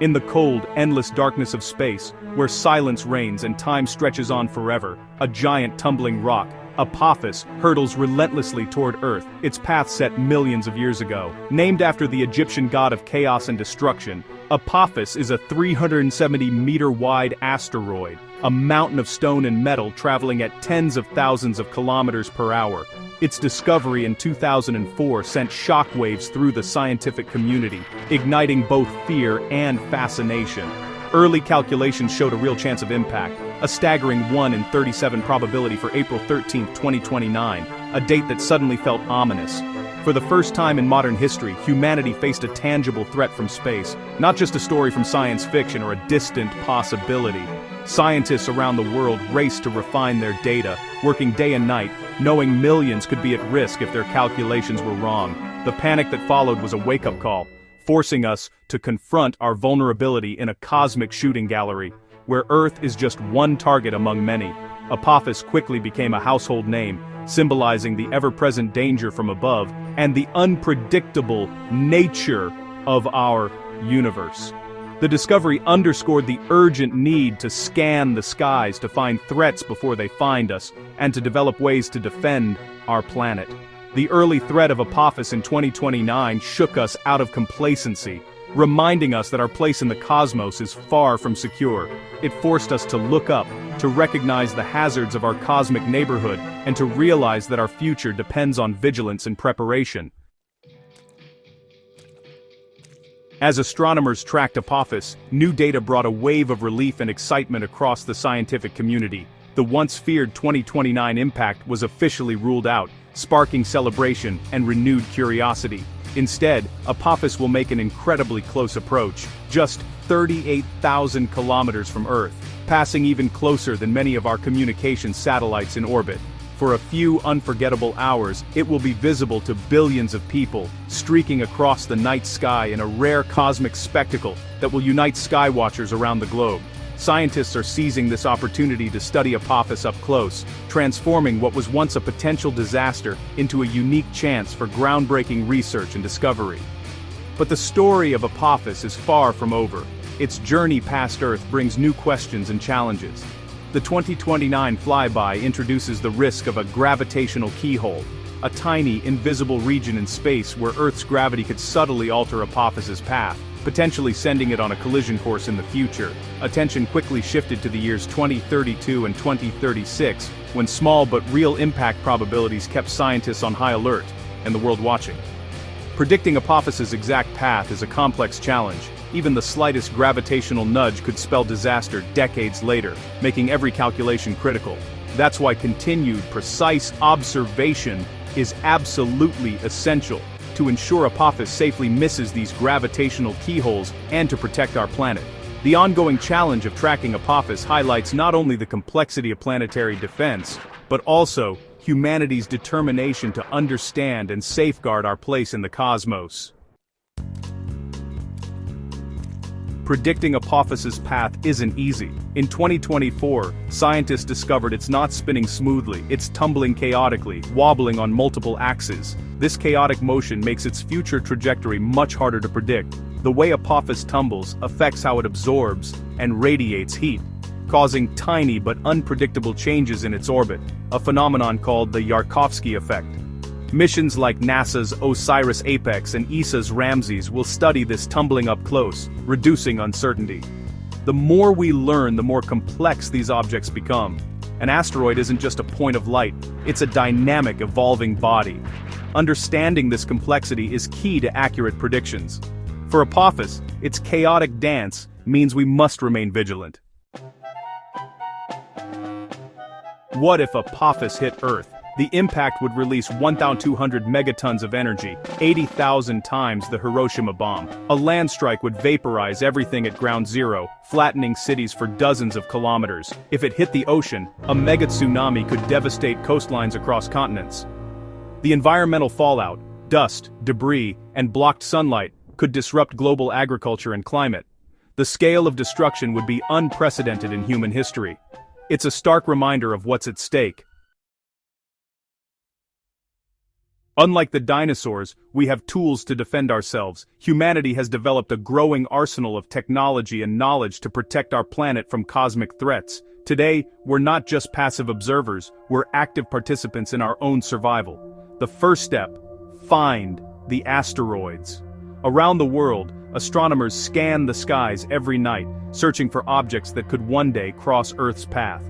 In the cold, endless darkness of space, where silence reigns and time stretches on forever, a giant tumbling rock, Apophis, hurtles relentlessly toward Earth, its path set millions of years ago. Named after the Egyptian god of chaos and destruction, Apophis is a 370-meter-wide asteroid, a mountain of stone and metal traveling at tens of thousands of kilometers per hour. Its discovery in 2004 sent shockwaves through the scientific community, igniting both fear and fascination. Early calculations showed a real chance of impact, a staggering 1 in 37 probability for April 13, 2029, a date that suddenly felt ominous. For the first time in modern history, humanity faced a tangible threat from space, not just a story from science fiction or a distant possibility. Scientists around the world raced to refine their data, working day and night, knowing millions could be at risk if their calculations were wrong. The panic that followed was a wake-up call, forcing us to confront our vulnerability in a cosmic shooting gallery, where Earth is just one target among many. Apophis quickly became a household name, symbolizing the ever-present danger from above and the unpredictable nature of our universe. The discovery underscored the urgent need to scan the skies to find threats before they find us, and to develop ways to defend our planet. The early threat of Apophis in 2029 shook us out of complacency, reminding us that our place in the cosmos is far from secure. It forced us to look up, to recognize the hazards of our cosmic neighborhood, and to realize that our future depends on vigilance and preparation. As astronomers tracked Apophis, new data brought a wave of relief and excitement across the scientific community. The once feared 2029 impact was officially ruled out, sparking celebration and renewed curiosity. Instead, Apophis will make an incredibly close approach, just 38,000 kilometers from Earth, passing even closer than many of our communication satellites in orbit. For a few unforgettable hours, it will be visible to billions of people, streaking across the night sky in a rare cosmic spectacle that will unite skywatchers around the globe. Scientists are seizing this opportunity to study Apophis up close, transforming what was once a potential disaster into a unique chance for groundbreaking research and discovery. But the story of Apophis is far from over. Its journey past Earth brings new questions and challenges. The 2029 flyby introduces the risk of a gravitational keyhole, a tiny, invisible region in space where Earth's gravity could subtly alter Apophis's path, potentially sending it on a collision course in the future. Attention quickly shifted to the years 2032 and 2036, when small but real impact probabilities kept scientists on high alert, and the world watching. Predicting Apophis's exact path is a complex challenge. Even the slightest gravitational nudge could spell disaster decades later, making every calculation critical. That's why continued, precise observation is absolutely essential to ensure Apophis safely misses these gravitational keyholes and to protect our planet. The ongoing challenge of tracking Apophis highlights not only the complexity of planetary defense, but also humanity's determination to understand and safeguard our place in the cosmos. Predicting Apophis's path isn't easy. In 2024, scientists discovered it's not spinning smoothly, it's tumbling chaotically, wobbling on multiple axes. This chaotic motion makes its future trajectory much harder to predict. The way Apophis tumbles affects how it absorbs and radiates heat, causing tiny but unpredictable changes in its orbit, a phenomenon called the Yarkovsky effect. Missions like NASA's OSIRIS-APEX and ESA's Ramses will study this tumbling up close, reducing uncertainty. The more we learn, the more complex these objects become. An asteroid isn't just a point of light, it's a dynamic, evolving body. Understanding this complexity is key to accurate predictions. For Apophis, its chaotic dance means we must remain vigilant. What if Apophis hit Earth? The impact would release 1,200 megatons of energy, 80,000 times the Hiroshima bomb. A land strike would vaporize everything at ground zero, flattening cities for dozens of kilometers. If it hit the ocean, a mega tsunami could devastate coastlines across continents. The environmental fallout, dust, debris, and blocked sunlight could disrupt global agriculture and climate. The scale of destruction would be unprecedented in human history. It's a stark reminder of what's at stake. Unlike the dinosaurs, we have tools to defend ourselves. Humanity has developed a growing arsenal of technology and knowledge to protect our planet from cosmic threats. Today, we're not just passive observers, we're active participants in our own survival. The first step: find the asteroids. Around the world, astronomers scan the skies every night, searching for objects that could one day cross Earth's path.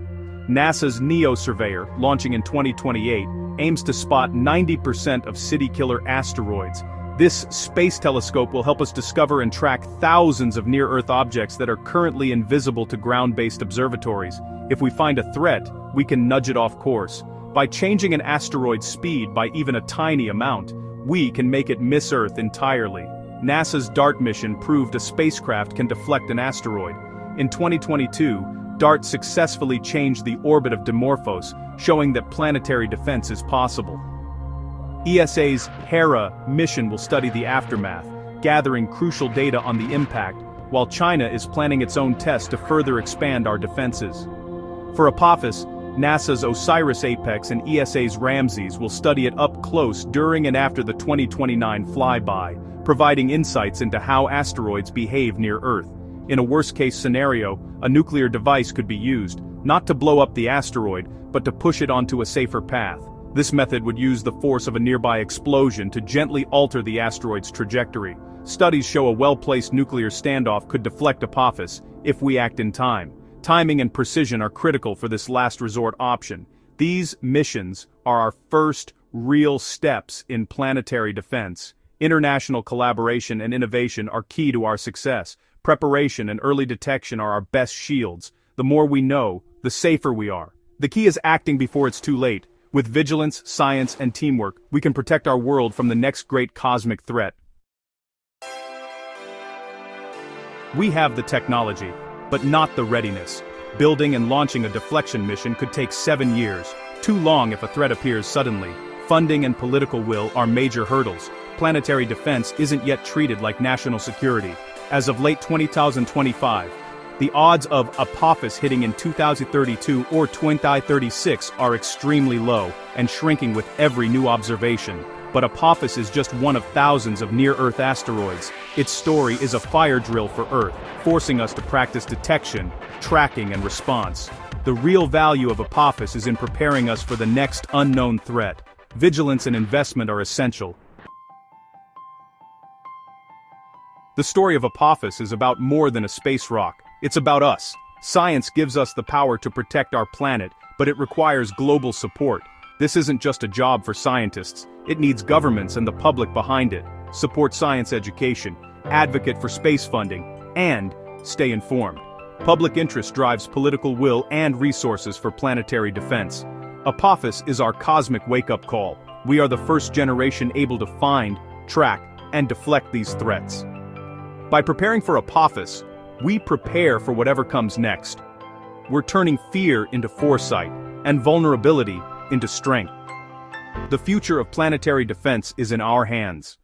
NASA's NEO surveyor, launching in 2028, aims to spot 90% of city-killer asteroids. This space telescope will help us discover and track thousands of near-Earth objects that are currently invisible to ground-based observatories. If we find a threat, we can nudge it off course. By changing an asteroid's speed by even a tiny amount, we can make it miss Earth entirely. NASA's DART mission proved a spacecraft can deflect an asteroid. In 2022, DART successfully changed the orbit of Dimorphos, showing that planetary defense is possible. ESA's Hera mission will study the aftermath, gathering crucial data on the impact, while China is planning its own test to further expand our defenses. For Apophis, NASA's OSIRIS-APEX and ESA's Ramses will study it up close during and after the 2029 flyby, providing insights into how asteroids behave near Earth. In a worst-case scenario, a nuclear device could be used, not to blow up the asteroid, but to push it onto a safer path. This method would use the force of a nearby explosion to gently alter the asteroid's trajectory. Studies show a well-placed nuclear standoff could deflect Apophis, if we act in time. Timing and precision are critical for this last resort option. These missions are our first real steps in planetary defense. International collaboration and innovation are key to our success. Preparation and early detection are our best shields. The more we know, the safer we are. The key is acting before it's too late. With vigilance, science, and teamwork, we can protect our world from the next great cosmic threat. We have the technology, but not the readiness. Building and launching a deflection mission could take 7 years, too long if a threat appears suddenly. Funding and political will are major hurdles. Planetary defense isn't yet treated like national security. As of late 2025, the odds of Apophis hitting in 2032 or 2036 are extremely low and shrinking with every new observation. But Apophis is just one of thousands of near-Earth asteroids. Its story is a fire drill for Earth, forcing us to practice detection, tracking, and response. The real value of Apophis is in preparing us for the next unknown threat. Vigilance and investment are essential. The story of Apophis is about more than a space rock. It's about us. Science gives us the power to protect our planet, but it requires global support. This isn't just a job for scientists. It needs governments and the public behind it. Support science education, advocate for space funding, and stay informed. Public interest drives political will and resources for planetary defense. Apophis is our cosmic wake-up call. We are the first generation able to find, track, and deflect these threats. By preparing for Apophis, we prepare for whatever comes next. We're turning fear into foresight, and vulnerability into strength. The future of planetary defense is in our hands.